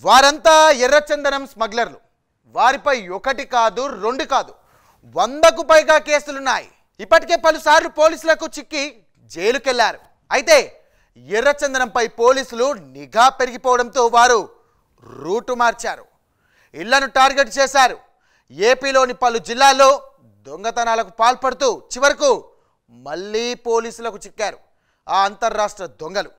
వారంతా ఎర్రచందనం స్మగ్లర్లు. వారిపై ఒకటి కాదు రెండు కాదు 100కు పైగా కేసులున్నాయి. ఇప్పటికే పలుసార్లు పోలీసులకు చిక్కి జైలుకెళ్లారు. అయితే ఎర్రచందనంపై పోలీసులు నిఘా పెరిగిపోవడంతో వారు రూటు మార్చారు. ఇళ్లను టార్గెట్ చేశారు. ఏపీలోని పలు జిల్లాల్లో దొంగతనాలకు పాల్పడుతూ చివరకు మళ్ళీ పోలీసులకు చిక్కారు ఆ అంతర్రాష్ట్ర దొంగలు.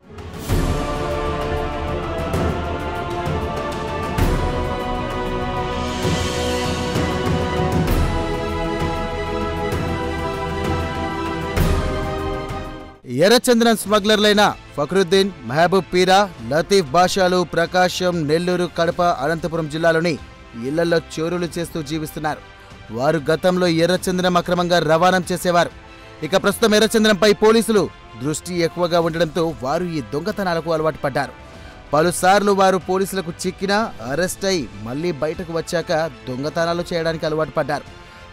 ఎర్రచందనం స్మగ్లర్లైన ఫక్రుద్దీన్, మహబూబ్ పీరా, లతీఫ్ బాషాలు ప్రకాశం, నెల్లూరు, కడప, అనంతపురం జిల్లాలోని ఇళ్లలో చోరులు చేస్తూ జీవిస్తున్నారు. వారు గతంలో ఎర్రచందనం అక్రమంగా రవాణా చేసేవారు. ఇక ప్రస్తుతం ఎర్రచందనంపై పోలీసులు దృష్టి ఎక్కువగా ఉండడంతో వారు ఈ దొంగతనాలకు అలవాటు పడ్డారు. పలుసార్లు వారు పోలీసులకు చిక్కినా అరెస్ట్ అయి మళ్లీ బయటకు వచ్చాక దొంగతనాలు చేయడానికి అలవాటు పడ్డారు.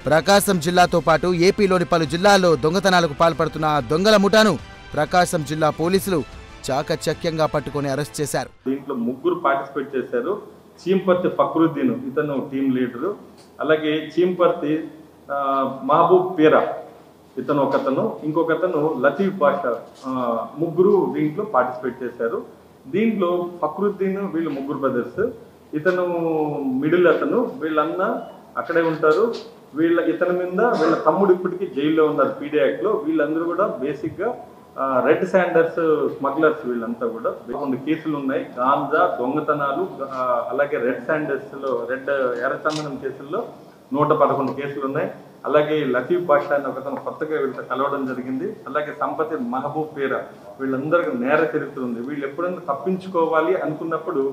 ప్రకాశం జిల్లాతో పాటు ఏపీలోని పలు జిల్లాల్లో దొంగతనాలకు పాల్పడుతున్న దొంగల ముఠాను ప్రకాశం జిల్లా పోలీసులు చాకచక్యంగా పట్టుకొని అరెస్ట్ చేశారు. దీంట్లో ముగ్గురు పార్టిసిపేట్ చేశారు. చీంపర్తి ఫక్రుద్దీన్ ఇతను టీం లీడరు, అలాగే చీంపర్తి మహబూబ్ పీరా ఇతను ఒకతను, ఇంకొకతను లతీఫ్ బాషా, ముగ్గురు దీంట్లో పార్టిసిపేట్ చేశారు. దీంట్లో ఫక్రుద్దీన్ వీళ్ళు ముగ్గురు బ్రదర్స్, ఇతను మిడిల్ అతను, వీళ్ళన్న అక్కడే ఉంటారు. ఇతని మీద వీళ్ళ తమ్ముడు ఇప్పటికీ జైల్లో ఉన్నారు పీడీ యాక్ట్ లో. వీళ్ళందరూ కూడా బేసిక్ గా రెడ్ శాండర్స్ స్మగ్లర్స్. వీళ్ళంతా కూడా 11 కేసులు ఉన్నాయి. గాంజా, దొంగతనాలు, అలాగే రెడ్ శాండర్స్ లో ఎర్రచందనం కేసుల్లో 111 కేసులు ఉన్నాయి. అలాగే లతీఫ్ బాషా అని ఒకతను కొత్తగా వీళ్ళతో కలవడం జరిగింది. అలాగే సంపతి, మహబూబ్ పీరా వీళ్ళందరికీ నేర చరిత్ర ఉంది. వీళ్ళు ఎప్పుడైనా తప్పించుకోవాలి అనుకున్నప్పుడు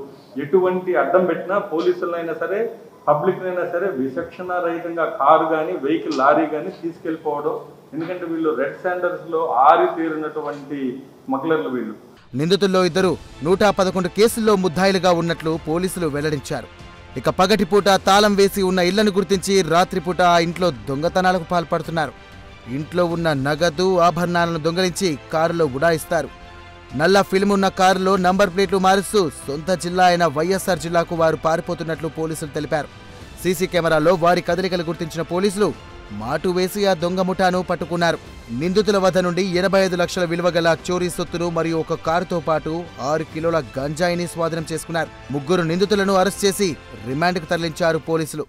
ఎటువంటి అడ్డం పెట్టినా పోలీసులైనా సరే పబ్లిక్ అయినా సరే విచక్షణ రహితంగా కారు కానీ వెహికల్ లారీ కానీ తీసుకెళ్లిపోవడం. ఎందుకంటే వీళ్ళు రెడ్ శాండర్స్ లో ఆరితేరినటువంటి స్మగ్లర్లు వీళ్ళు. నిందితుల్లో ఇద్దరు 111 కేసుల్లో ముద్దాయిలుగా ఉన్నట్లు పోలీసులు వెల్లడించారు. ఇక పగటిపూట తాళం వేసి ఉన్న ఇళ్లను గుర్తించి రాత్రిపూట ఆ ఇంట్లో దొంగతనాలకు పాల్పడుతున్నారు. ఇంట్లో ఉన్న నగదు, ఆభరణాలను దొంగలించి కారులో ఉడాయిస్తారు. నల్ల ఫిల్మ్ ఉన్న కారులో నంబర్ ప్లేట్లు మారుస్తూ సొంత జిల్లా అయిన వైఎస్ఆర్ జిల్లాకు వారు పారిపోతున్నట్లు పోలీసులు తెలిపారు. సీసీ కెమెరాలో వారి కదలికలు గుర్తించిన పోలీసులు మాటు వేసి ఆ దొంగ ముఠాను పట్టుకున్నారు. నిందితుల వద్ద నుండి 85 లక్షల విలువ గల చోరీ సొత్తును మరియు ఒక కారుతో పాటు 6 కిలోల గంజాయిని స్వాధీనం చేసుకున్నారు. ముగ్గురు నిందితులను అరెస్ట్ చేసి రిమాండ్కు తరలించారు పోలీసులు.